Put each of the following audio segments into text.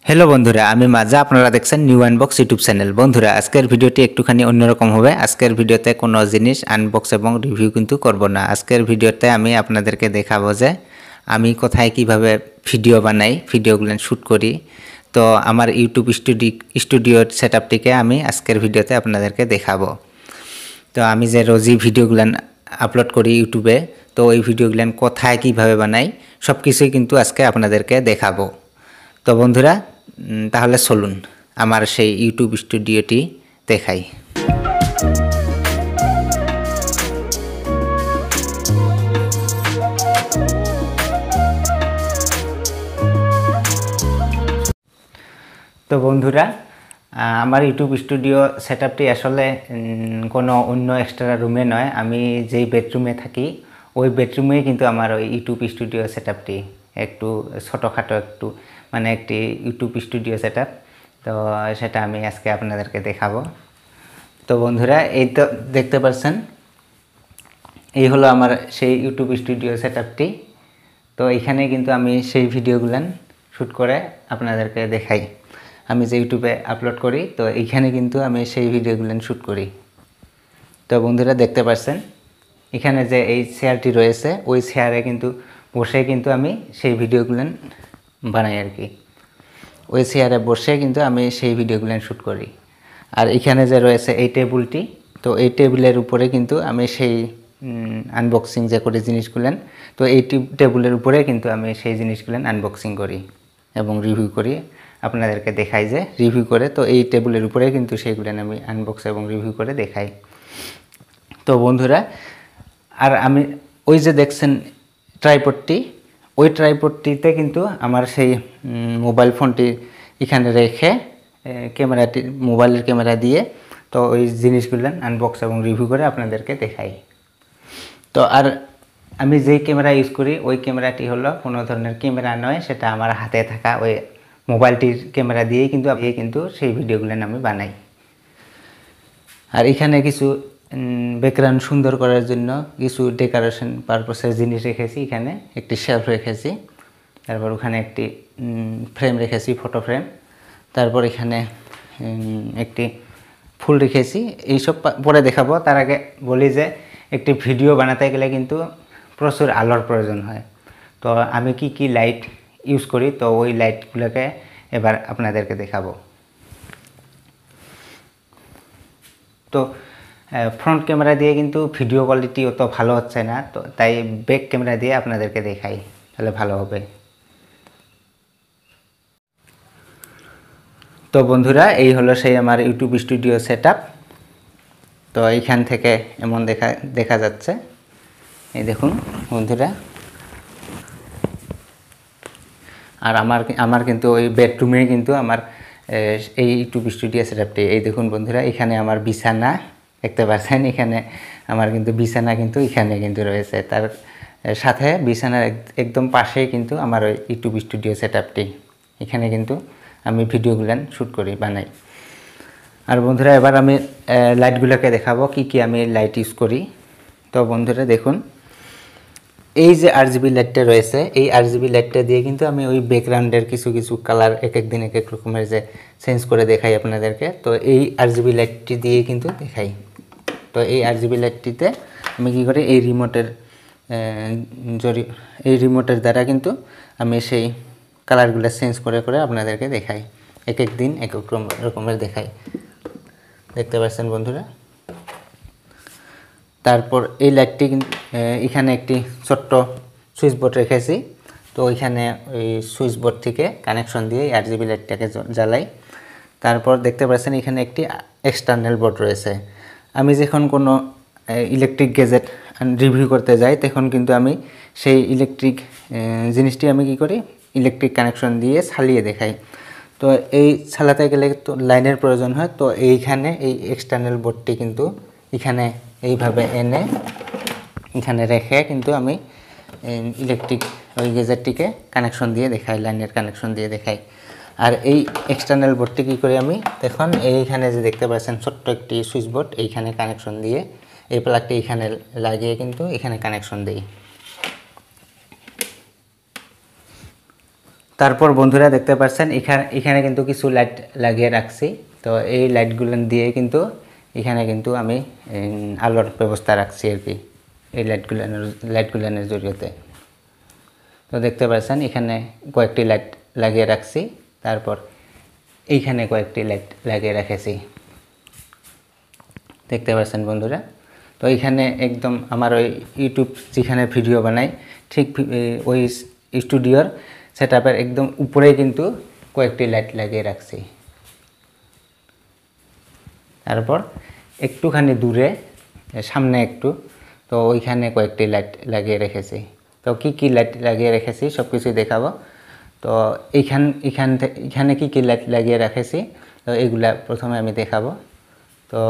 Hello बंधुरा आमी माझा आपनारा देखছেন নিউ আনবক্স ইউটিউব চ্যানেল। বন্ধুরা আজকের ভিডিওটি একটুখানি অন্যরকম হবে। আজকের ভিডিওতে কোনো জিনিস আনবক্স এবং রিভিউ কিন্তু করব না। আজকের ভিডিওতে আমি আপনাদেরকে দেখাবো যে আমি কোথায় কিভাবে ভিডিও বানাই, ভিডিওগুলো শুট করি। তো আমার ইউটিউব স্টুডিওর সেটআপটিকে আমি আজকের ভিডিওতে আপনাদেরকে দেখাবো। তো আমি যে রোজই ভিডিওগুলো আপলোড করি ইউটিউবে, তো ওই ভিডিওগুলো কোথায় কিভাবে বানাই সব কিছুই কিন্তু আজকে আপনাদেরকে দেখাবো। তো বন্ধুরা তাহলে চলুন আমার সেই ইউটিউব স্টুডিওটি দেখাই। তো বন্ধুরা আমার ইউটিউব স্টুডিও সেটআপটি আসলে কোনো অন্য এক্সট্রা রুমে নয়, আমি যেই বেডরুমে থাকি ওই বেডরুমেই কিন্তু আমার ওই ইউটিউব স্টুডিও সেটআপটি একটু ছোটোখাটো একটু মানে একটি ইউটিউব স্টুডিও সেটআপ। তো সেটা আমি আজকে আপনাদেরকে দেখাবো। তো বন্ধুরা এই তো দেখতে পাচ্ছেন, এই হলো আমার সেই ইউটিউব স্টুডিও সেটআপটি। তো এখানে কিন্তু আমি সেই ভিডিওগুলো শ্যুট করে আপনাদেরকে দেখাই। আমি যে ইউটিউবে আপলোড করি তো এইখানে কিন্তু আমি সেই ভিডিওগুলো শ্যুট করি। তো বন্ধুরা দেখতে পাচ্ছেন এখানে যে এই চেয়ারটি রয়েছে ওই চেয়ারে কিন্তু বসে কিন্তু আমি সেই ভিডিওগুলো বানাই আর কি। ওই চেয়ারে বসে কিন্তু আমি সেই ভিডিওগুলো শ্যুট করি। আর এখানে যে রয়েছে এই টেবিলটি, তো এই টেবিলের উপরে কিন্তু আমি সেই আনবক্সিং যে করি জিনিসগুলো, তো এই টেবিলের উপরে কিন্তু আমি সেই জিনিসগুলো আনবক্সিং করি এবং রিভিউ করি, আপনাদেরকে দেখাই যে রিভিউ করে। তো এই টেবিলের উপরে কিন্তু সেইগুলো আমি আনবক্স এবং রিভিউ করে দেখাই। তো বন্ধুরা আর আমি ওই যে দেখছেন ট্রাইপডটি, ওই ট্রাইপডটিতে কিন্তু আমার সেই মোবাইল ফোনটি এখানে রেখে ক্যামেরাটি মোবাইলের ক্যামেরা দিয়ে তো ওই জিনিসগুলো আনবক্স এবং রিভিউ করে আপনাদেরকে দেখাই। তো আর আমি যেই ক্যামেরা ইউজ করি ওই ক্যামেরাটি হলো কোনো ধরনের ক্যামেরা নয়, সেটা আমার হাতে থাকা ওই মোবাইলটির ক্যামেরা দিয়েই কিন্তু সেই ভিডিওগুলো আমি বানাই। আর এখানে কিছু ব্যাকগ্রাউন্ড সুন্দর করার জন্য কিছু ডেকোরেশন পারপাসের জিনিস রেখেছি। এখানে একটি শেলফ রেখেছি, তারপর ওখানে একটি ফ্রেম রেখেছি, ফটো ফ্রেম, তারপর এখানে একটি ফুল রেখেছি। এইসব পরে দেখাবো। তার আগে বলি যে একটি ভিডিও বানাতে গেলে কিন্তু প্রচুর আলোর প্রয়োজন হয়। তো আমি কি লাইট ইউজ করি তো ওই লাইটগুলোকে এবার আপনাদেরকে দেখাবো। তো ফ্রন্ট ক্যামেরা দিয়ে কিন্তু ভিডিও কোয়ালিটি অত ভালো হচ্ছে না, তো তাই ব্যাক ক্যামেরা দিয়ে আপনাদেরকে দেখাই, তাহলে ভালো হবে। তো বন্ধুরা এই হলো সেই আমার ইউটিউব স্টুডিও সেটআপ। তো এইখান থেকে এমন দেখা যাচ্ছে, এই দেখুন বন্ধুরা। আর আমার কিন্তু ওই বেডরুমে কিন্তু আমার এই ইউটিউব স্টুডিও সেটআপটি, এই দেখুন বন্ধুরা। এখানে আমার বিছানা দেখতে পাচ্ছেন, এখানে আমার কিন্তু বিছানা কিন্তু এখানে কিন্তু রয়েছে, তার সাথে বিছানার একদম পাশেই কিন্তু আমার ওই ইউটিউব স্টুডিও সেটআপটি। এখানে কিন্তু আমি ভিডিওগুলো শ্যুট করি, বানাই। আর বন্ধুরা এবার আমি লাইটগুলোকে দেখাবো কি আমি লাইট ইউজ করি। তো বন্ধুরা দেখুন এই যে RGB লাইটটা রয়েছে, এই RGB লাইটটা দিয়ে কিন্তু আমি ওই ব্যাকগ্রাউন্ডের কিছু কালার এক এক দিন এক এক রকমের যে চেঞ্জ করে দেখাই আপনাদেরকে। তো এই RGB লাইটটি দিয়ে কিন্তু দেখাই। তো এই RGB লাইটটিতে আমি কী করি, এই রিমোটের দ্বারা কিন্তু আমি সেই কালারগুলো চেঞ্জ করে আপনাদেরকে দেখাই, এক এক দিন এক এক রকমের দেখাই। দেখতে পাচ্ছেন বন্ধুরা। তারপর এই লাইটটি এখানে একটি ছোট্ট সুইচ বোর্ড রেখেছি। তো ওইখানে ওই সুইচ বোর্ড থেকে কানেকশন দিয়ে RGB লাইটটাকে জ্বালাই। তারপর দেখতে পাচ্ছেন এখানে একটি এক্সটার্নাল বোর্ড রয়েছে। আমি যখন কোনো ইলেকট্রিক গ্যাজেট রিভিউ করতে যাই তখন কিন্তু আমি সেই ইলেকট্রিক জিনিসটি আমি কী করি, ইলেকট্রিক কানেকশন দিয়ে চালিয়ে দেখাই। তো এই চালাতে গেলে তো লাইনের প্রয়োজন হয়। তো এইখানে এই এক্সটার্নাল বোর্ডটি কিন্তু এখানে এইভাবে এনে এখানে রেখে কিন্তু আমি ইলেকট্রিক ওই গ্যাজেটটিকে কানেকশন দিয়ে দেখাই, লাইনের কানেকশন দিয়ে দেখাই। আর এই এক্সটার্নাল বোর্ডটি কী করি আমি, দেখুন এইখানে যে দেখতে পাচ্ছেন ছোট্ট একটি সুইচ বোর্ড, এইখানে কানেকশন দিয়ে এই প্লাগটি এখানে লাগিয়ে কিন্তু এখানে কানেকশন দিই। তারপর বন্ধুরা দেখতে পাচ্ছেন এখানে কিন্তু কিছু লাইট লাগিয়ে রাখছি। তো এই লাইটগুলো দিয়ে কিন্তু এখানে কিন্তু আমি আলোর ব্যবস্থা রাখছি আর কি, এই লাইটগুলোর জরিয়তে। তো দেখতে পাচ্ছেন এখানে কয়েকটি লাইট লাগিয়ে রাখছি, তারপর এইখানে কয়েকটি লাইট লাগিয়ে রেখেছি, দেখতে পাচ্ছেন বন্ধুরা। তো এইখানে একদম আমার ওই ইউটিউব যেখানে ভিডিও বানাই ঠিক ওই স্টুডিওর সেটআপের একদম উপরেই কিন্তু কয়েকটি লাইট লাগিয়ে রাখছি। তারপর একটুখানি দূরে সামনে একটু, তো ওইখানে কয়েকটি লাইট লাগিয়ে রেখেছি। তো কি লাইট লাগিয়ে রেখেছি সব কিছুই দেখাবো। তো এখানে কি লাইট লাগিয়ে রেখেছি, তো এইগুলা প্রথমে আমি দেখাবো। তো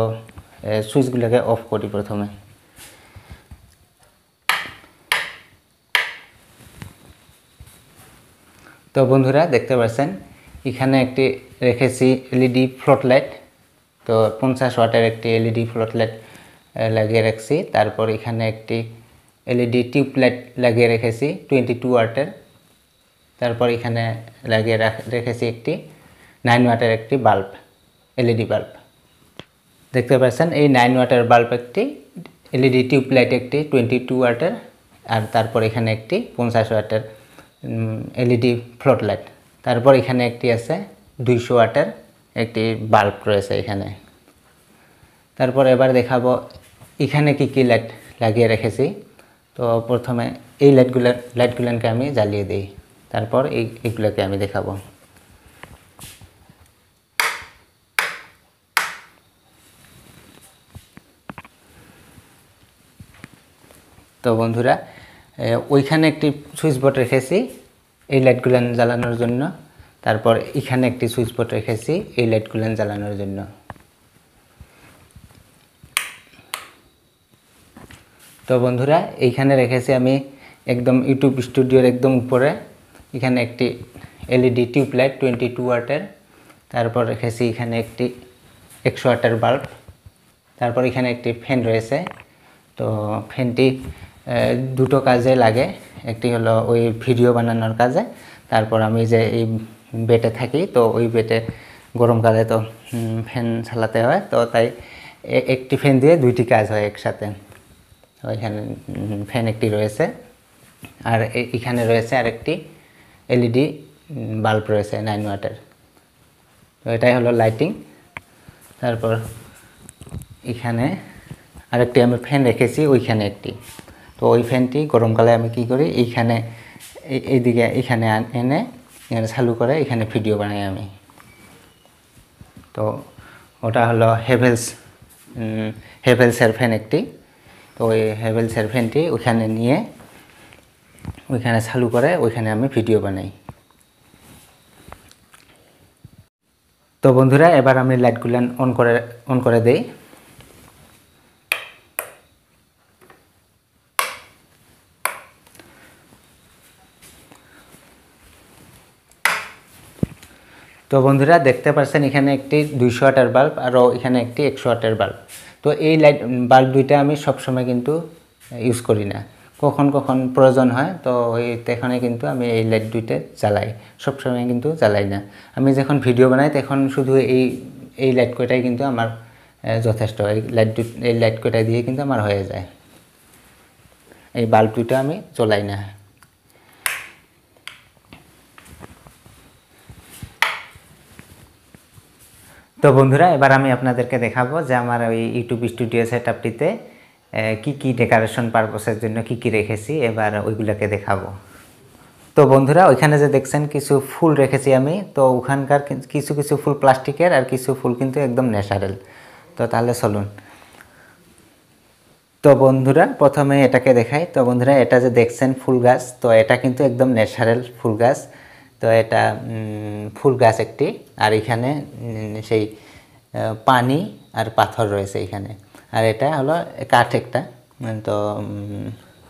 সুইচগুলোকে অফ করি প্রথমে। তো বন্ধুরা দেখতে পাচ্ছেন এখানে একটি রেখেছি এলইডি ফ্লোট লাইট। তো 50 ওয়াটের একটি এলইডি ফ্লোট লাইট লাগিয়ে রাখছি। তারপর এখানে একটি এলইডি টিউব লাইট লাগিয়ে রেখেছি 22 ওয়াটের। তারপর এখানে লাগিয়ে রেখেছি একটি 9 ওয়াটের একটি বাল্ব, এলইডি বাল্ব। দেখতে পাচ্ছেন এই 9 ওয়াটের বাল্ব একটি, এলইডি টিউব লাইট একটি 22 ওয়াটের, আর তারপর এখানে একটি 50 ওয়াটের এলইডি ফ্লোট লাইট। তারপর এখানে একটি আছে 200 ওয়াটের একটি বাল্ব রয়েছে এখানে। তারপর এবার দেখাবো এখানে কি লাইট লাগিয়ে রেখেছি। তো প্রথমে এই লাইটগুলোকে আমি জ্বালিয়ে দিই, তারপর এইগুলোকে আমি দেখাবো। তো বন্ধুরা ওইখানে একটি সুইচ বোর্ড রেখেছি এই লাইটগুলো জ্বালানোর জন্য। তারপর এখানে একটি সুইচ বোর্ড রেখেছি এই লাইটগুলো জ্বালানোর জন্য। তো বন্ধুরা এইখানে রেখেছি আমি একদম ইউটিউব স্টুডিওর একদম উপরে এখানে একটি এলইডি টিউব লাইট 22 ওয়াটের। তারপর রেখেছি এখানে একটি 100 ওয়াটের বাল্ব। তারপর এখানে একটি ফ্যান রয়েছে। তো ফ্যানটি দুটো কাজে লাগে, একটি হলো ওই ভিডিও বানানোর কাজে, তারপর আমি যে এই বেডে থাকি তো ওই বেডে গরমকালে তো ফ্যান চালাতে হয়, তো তাই একটি ফ্যান দিয়ে দুইটি কাজ হয় একসাথে। এখানে ফ্যান একটি রয়েছে, আর এখানে রয়েছে আরেকটি এলইডি বাল্ব রয়েছে 9 ওয়াটের। তো এটাই হলো লাইটিং। তারপর এখানে আরেকটি আমি ফ্যান রেখেছি ওইখানে একটি। তো ওই ফ্যানটি গরমকালে আমি কি করি এইখানে এইদিকে এখানে এনে চালু করে এখানে ভিডিও বানাই আমি। তো ওটা হলো হেভেলসের ফ্যান একটি। তো ওই হেভেলসের ফ্যানটি ওইখানে নিয়ে ওইখানে চালু করে ওইখানে আমি ভিডিও বানাই। তো বন্ধুরা এবার আমি লাইটগুলো অন করে দেই। তো বন্ধুরা দেখতে পাচ্ছেন এখানে একটি 200 ওয়াটের বাল্ব আর এখানে একটি 100 ওয়াটের বাল্ব। তো এই লাইট বাল্ব দুইটা আমি সবসময় কিন্তু ইউজ করি না, কখন প্রয়োজন হয় তো এখানে কিন্তু আমি এই লাইট দুইটা জ্বালাই, সবসময় কিন্তু জ্বালাই না। আমি যখন ভিডিও বানাই তখন শুধু এই লাইট কয়টাই কিন্তু আমার যথেষ্ট, এই লাইট কয়টা দিয়ে কিন্তু আমার হয়ে যায়, এই বাল্ব দুইটা আমি জ্বালাই না। তো বন্ধুরা এবার আমি আপনাদেরকে দেখাবো যে আমার ওই ইউটিউব স্টুডিও সেটআপটিতে কি ডেকোরেশন পারপাসের জন্য কি রেখেছি, এবার ওইগুলোকে দেখাবো। তো বন্ধুরা ওইখানে যে দেখছেন কিছু ফুল রেখেছি আমি, তো ওখানকার কিছু ফুল প্লাস্টিকের আর কিছু ফুল কিন্তু একদম ন্যাচারাল। তো তাহলে চলুন। তো বন্ধুরা প্রথমে এটাকে দেখাই। তো বন্ধুরা এটা যে দেখছেন ফুল গাছ, তো এটা কিন্তু একদম ন্যাচারাল ফুল গাছ। তো এটা ফুল গাছ একটি, আর এখানে সেই পানি আর পাথর রয়েছে এখানে, আর এটা হলো কাঠ একটা। তো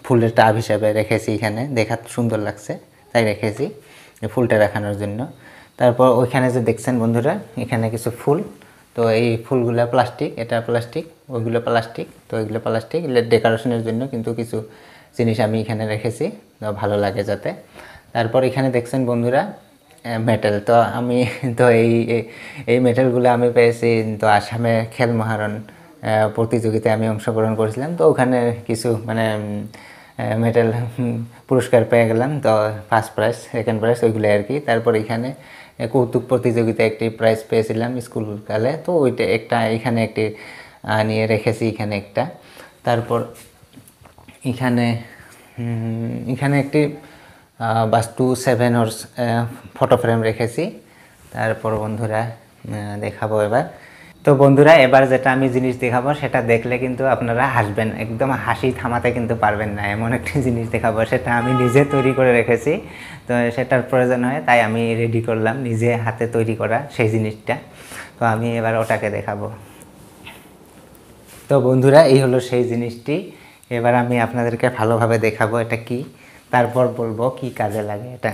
ফুলের টাব হিসাবে রেখেছি এখানে, দেখা সুন্দর লাগছে তাই রেখেছি ফুলটা রাখানোর জন্য। তারপর ওইখানে যে দেখছেন বন্ধুরা এখানে কিছু ফুল, তো এই ফুলগুলো প্লাস্টিক, এটা প্লাস্টিক, ওইগুলো প্লাস্টিক। তো ওইগুলো প্লাস্টিক ডেকোরেশনের জন্য কিন্তু কিছু জিনিস আমি এখানে রেখেছি, ভালো লাগে যাতে। তারপর এখানে দেখছেন বন্ধুরা মেডেল। তো আমি তো এই মেডেলগুলো আমি পেয়েছি তো আসামে খেল মহারণ প্রতিযোগিতায় আমি অংশগ্রহণ করেছিলাম। তো ওখানে কিছু মানে মেডেল পুরস্কার পেয়ে গেলাম। তো ফার্স্ট প্রাইজ, সেকেন্ড প্রাইজ ওইগুলো আর কি। তারপর এখানে কৌতুক প্রতিযোগিতায় একটি প্রাইজ পেয়েছিলাম স্কুলকালে। তো ওইটা একটা এখানে একটি নিয়ে রেখেছি, এখানে একটা। তারপর এখানে এখানে একটি বাস্তু 7 হর্স ফটো ফ্রেম রেখেছি। তারপর বন্ধুরা দেখাবো এবার। তো বন্ধুরা এবার যেটা আমি জিনিস দেখাবো সেটা দেখলে কিন্তু আপনারা হাসবেন, একদম হাসি থামাতে কিন্তু পারবেন না, এমন একটি জিনিস দেখাবো। সেটা আমি নিজে তৈরি করে রেখেছি। তো সেটার প্রয়োজন হয় তাই আমি রেডি করলাম, নিজে হাতে তৈরি করা সেই জিনিসটা। তো আমি এবার ওটাকে দেখাবো। তো বন্ধুরা এই হলো সেই জিনিসটি। এবার আমি আপনাদেরকে ভালোভাবে দেখাবো এটা কি, তারপর বলবো কি কাজে লাগে এটা।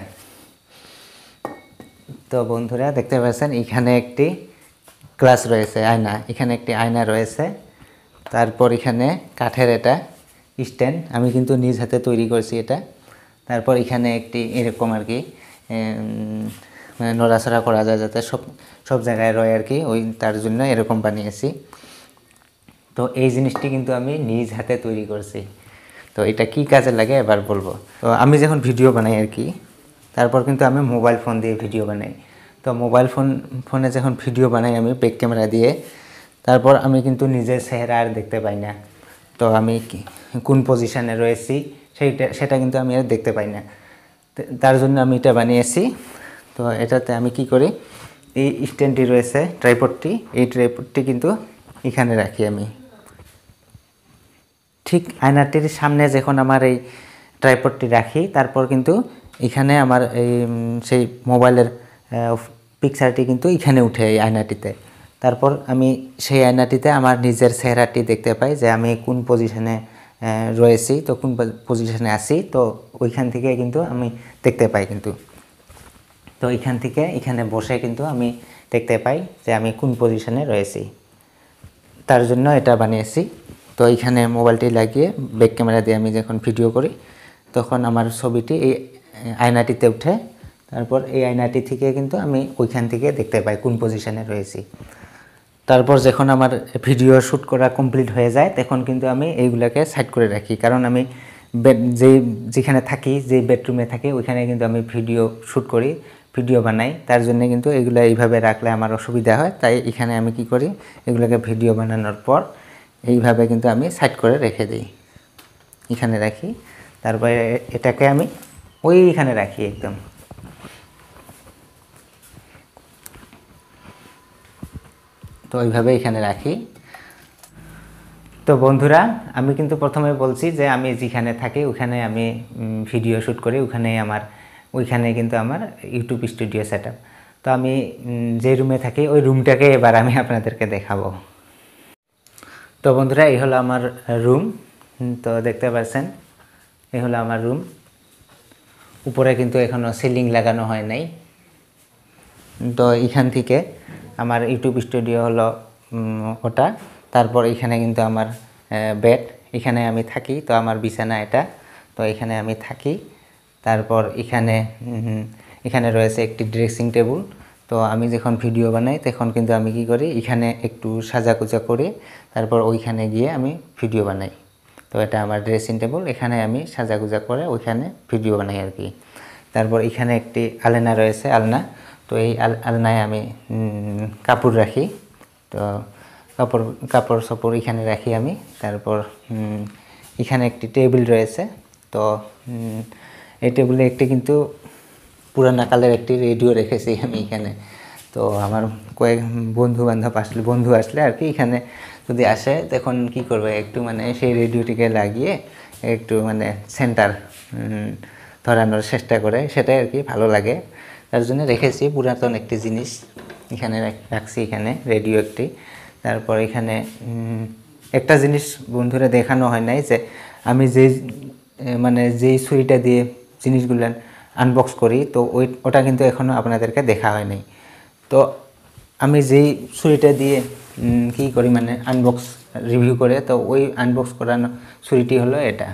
তো বন্ধুরা দেখতে পাচ্ছেন এখানে একটি গ্লাস রয়েছে, আয়না, এখানে একটি আয়না রয়েছে। তারপর এখানে কাঠের এটা স্ট্যান্ড, আমি কিন্তু নিজ হাতে তৈরি করছি এটা। তারপর এখানে একটি এরকম আর কি মানে নড়াচড়া করা যায় যাতে সব জায়গায় রয় আর কি, ওই তার জন্য এরকম বানিয়েছি। তো এই জিনিসটি কিন্তু আমি নিজ হাতে তৈরি করছি। তো এটা কি কাজে লাগে এবার বলবো। তো আমি যখন ভিডিও বানাই আর কি, তারপর কিন্তু আমি মোবাইল ফোন দিয়ে ভিডিও বানাই। তো মোবাইল ফোনে যখন ভিডিও বানাই আমি ব্যাক ক্যামেরা দিয়ে, তারপর আমি কিন্তু নিজের চেহারা আর দেখতে পাই না। তো আমি কোন পজিশানে রয়েছি সেটা কিন্তু আমি আর দেখতে পাই না। তার জন্য আমি এটা বানিয়েছি। তো এটাতে আমি কি করি, এই স্ট্যান্ডটি রয়েছে, ট্রাইপডটি, এই ট্রাইপডটি কিন্তু এখানে রাখি আমি। ঠিক আয়নাটির সামনে যখন আমার এই ট্রাইপডটি রাখি, তারপর কিন্তু এখানে আমার এই সেই মোবাইলের পিকচারটি কিন্তু এখানে উঠে এই আয়নাটিতে। তারপর আমি সেই আয়নাটিতে আমার নিজের চেহারাটি দেখতে পাই যে আমি কোন পজিশনে রয়েছি, তো কোন পজিশনে আছি। তো ওইখান থেকে কিন্তু আমি দেখতে পাই কিন্তু। তো এখান থেকে এখানে বসে কিন্তু আমি দেখতে পাই যে আমি কোন পজিশনে রয়েছি। তার জন্য এটা বানিয়েছি। তো এইখানে মোবাইলটি লাগিয়ে ব্যাক ক্যামেরা দিয়ে আমি যখন ভিডিও করি, তখন আমার ছবিটি এই আয়নাটিতে উঠে। তারপর এই আয়নাটি থেকে কিন্তু আমি ওইখান থেকে দেখতে পাই কোন পজিশনে রয়েছি। তারপর যখন আমার ভিডিও শ্যুট করা কমপ্লিট হয়ে যায়, তখন কিন্তু আমি এইগুলোকে সাইড করে রাখি। কারণ আমি যেখানে থাকি, যে বেডরুমে থাকি, ওইখানে কিন্তু আমি ভিডিও শ্যুট করি, ভিডিও বানাই। তার জন্য কিন্তু এগুলো এইভাবে রাখলে আমার অসুবিধা হয়। তাই এখানে আমি কি করি, এগুলোকে ভিডিও বানানোর পর এইভাবে কিন্তু আমি সাইড করে রেখে দিই, এখানে রাখি। তারপরে এটাকে আমি ওইখানে রাখি একদম। তো ওইভাবে এখানে রাখি। তো বন্ধুরা আমি কিন্তু প্রথমে বলছি যে আমি যেখানে থাকি ওখানে আমি ভিডিও শ্যুট করি, ওইখানে কিন্তু আমার ইউটিউব স্টুডিও সেটআপ। তো আমি যে রুমে থাকি ওই রুমটাকে এবার আমি আপনাদেরকে দেখাবো। তো বন্ধুরা এই হলো আমার রুম। তো দেখতে পাচ্ছেন এই হলো আমার রুম। উপরে কিন্তু এখনও সিলিং লাগানো হয় নাই। তো এখান থেকে আমার ইউটিউব স্টুডিও হলো ওটা। তারপর এখানে কিন্তু আমার বেড, এখানে আমি থাকি। তো আমার বিছানা এটা, তো এখানে আমি থাকি। তারপর এখানে রয়েছে একটি ড্রেসিং টেবিল। তো আমি যখন ভিডিও বানাই তখন কিন্তু আমি কি করি, এখানে একটু সাজাকুজা করে তারপর ওইখানে গিয়ে আমি ভিডিও বানাই। তো এটা আমার ড্রেসিং টেবিল, এখানে আমি সাজাগুজা করে ওইখানে ভিডিও বানাই আর কি। তারপর এখানে একটি আলনা রয়েছে, আলনা। তো এই আলনায় আমি কাপড় রাখি। তো কাপড় সাপড় এখানে রাখি আমি। তারপর এখানে একটি টেবিল রয়েছে। তো এই টেবিলে একটি কিন্তু পুরানা কালের একটি রেডিও রেখেছি আমি এখানে। তো আমার কয়েক বন্ধু আসলে আর কি এখানে যদি আসে তখন কি করবে, একটু মানে সেই রেডিওটিকে লাগিয়ে একটু মানে সেন্টার ধরানোর চেষ্টা করে, সেটাই আর কি ভালো লাগে। তার জন্য রেখেছি পুরাতন একটি জিনিস এখানে রাখছি, এখানে রেডিও একটি। তারপর এখানে একটা জিনিস বন্ধুরা দেখানো হয় নাই, যে আমি যেই ছুরিটা দিয়ে জিনিসগুলো আনবক্স করি, তো ওটা কিন্তু এখনও আপনাদেরকে দেখা হয় নাই। তো আমি যেই ছুরিটা দিয়ে কি করি মানে আনবক্স রিভিউ করে, তো ওই আনবক্স করানো ছুরিটি হলো এটা।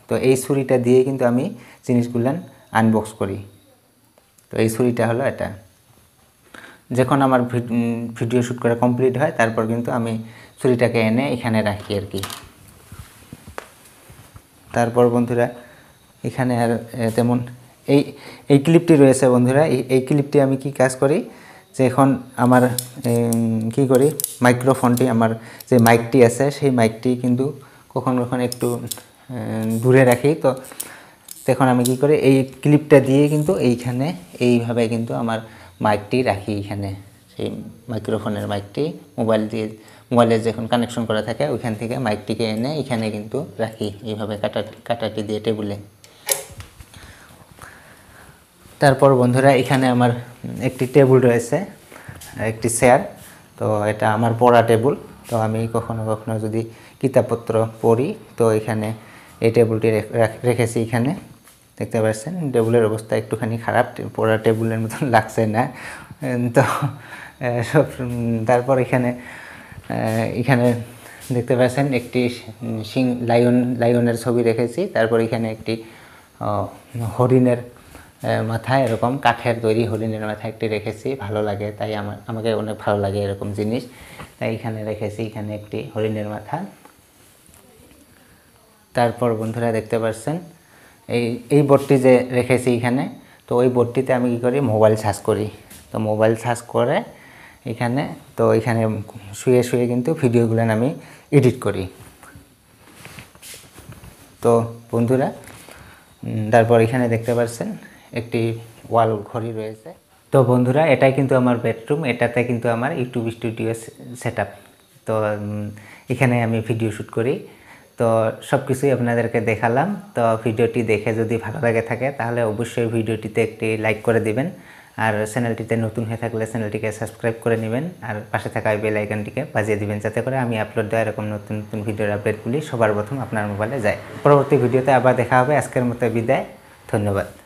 তো এই ছুরিটা দিয়ে কিন্তু আমি জিনিসগুলো আনবক্স করি। তো এই ছুরিটা হলো এটা। যখন আমার ভিডিও শ্যুট করা কমপ্লিট হয় তারপর কিন্তু আমি ছুরিটাকে এনে এখানে রাখি আর কি। তারপর বন্ধুরা এখানে আর তেমন এই ক্লিপটি রয়েছে বন্ধুরা। এই ক্লিপটি আমি কি কাজ করি, যে এখন আমার কি করি, মাইক্রোফোনটি আমার যে মাইকটি আছে সেই মাইকটি কিন্তু কখনো কখনো একটু দূরে রাখি। তো তখন আমি কি করি, এই ক্লিপটা দিয়ে কিন্তু এইখানে এইভাবে কিন্তু আমার মাইকটি রাখি এখানে। সেই মাইক্রোফোনের মাইকটি মোবাইলে যখন কানেকশন করা থাকে ওইখান থেকে মাইকটিকে এনে এখানে কিন্তু রাখি এইভাবে কাটাটি দিয়ে টেবিলে। তারপর বন্ধুরা এখানে আমার একটি টেবিল রয়েছে, একটি চেয়ার। তো এটা আমার পড়া টেবিল। তো আমি কখনো কখনো যদি কিতাবপত্র পড়ি তো এখানে এই টেবিলটি রেখেছি। এখানে দেখতে পাচ্ছেন টেবিলের অবস্থা একটুখানি খারাপ, পড়া টেবিলের মতন লাগছে না। তো সব তারপর এখানে দেখতে পাচ্ছেন একটি লায়নের ছবি রেখেছি। তারপর এখানে একটি হরিণের মাথায় এরকম কাঠের তৈরি হরিণের মাথায় একটি রেখেছি, ভালো লাগে তাই আমাকে অনেক ভালো লাগে এরকম জিনিস, তাই এখানে রেখেছি এখানে একটি হরিণের মাথা। তারপর বন্ধুরা দেখতে পাচ্ছেন এই বোর্ডটি যে রেখেছি এখানে, তো ওই বোর্ডটিতে আমি কী করি, মোবাইল চার্জ করি। তো মোবাইল চার্জ করে এখানে শুয়ে শুয়ে কিন্তু ভিডিওগুলো আমি এডিট করি। তো বন্ধুরা তারপর এখানে দেখতে পাচ্ছেন একটি ওয়াল ঘড়ি রয়েছে। তো বন্ধুরা এটাই কিন্তু আমার বেডরুম, এটাতে কিন্তু আমার ইউটিউব স্টুডিও সেটআপ। তো এখানে আমি ভিডিও শ্যুট করি। তো সব কিছুই আপনাদেরকে দেখালাম। তো ভিডিওটি দেখে যদি ভালো লাগে থাকে তাহলে অবশ্যই ভিডিওটিতে একটি লাইক করে দিবেন, আর চ্যানেলটিতে নতুন হয়ে থাকলে চ্যানেলটিকে সাবস্ক্রাইব করে নেবেন, আর পাশে থাকা বেল আইকনটিকে বাজিয়ে দিবেন, যাতে করে আমি আপলোড দেওয়া এরকম নতুন নতুন ভিডিওর আপডেটগুলি সবার প্রথম আপনার মোবাইলে যায়। পরবর্তী ভিডিওতে আবার দেখা হবে। আজকের মতো বিদায়, ধন্যবাদ।